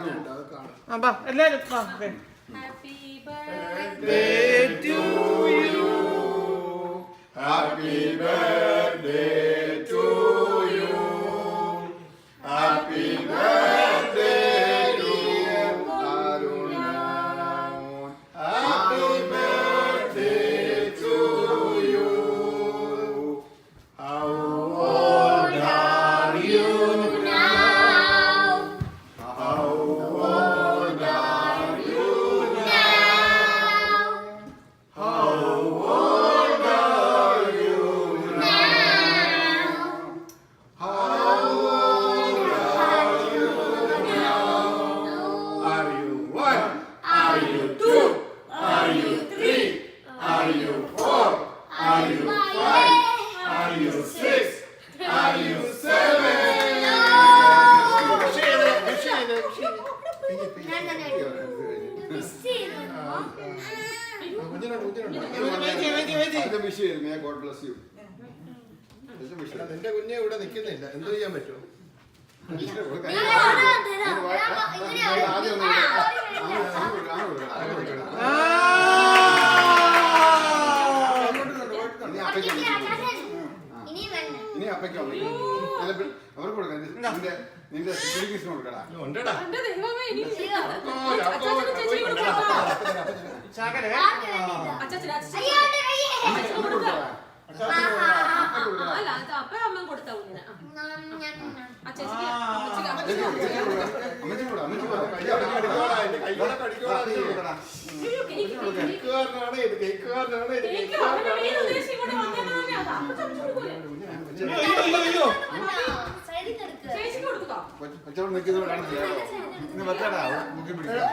എല്ലാരും Happy birthday to you. Happy birthday to you. Happy birthday to Aruna. Happy birthday to you. How old are you now? How old are you now? How old are you now? How old are you now? Are you one? Are you two? Are you three? Are you four? Are you five? Are you six? Are you seven? God bless you. എന്റെ കുഞ്ഞെ ഇവിടെ നിൽക്കുന്നില്ല, എന്ത് ചെയ്യാൻ പറ്റുമോ? ഇനി അപ്പയ്ക്ക് അവർക്ക് കൊടുക്കാം. നിന്റെ ശ്രീകൃഷ്ണൻ കൊടുക്കടാ. ഉണ്ടടാ എന്റെ ദൈവമേ, ഇനി അല്ല അപ്പഴും അമ്മ കൊടുത്ത കുഞ്ഞിന് കൊച്ചോട് നിൽക്കുന്നവരാണ് വെക്കടാ മുക്കി പിടിക്കാം.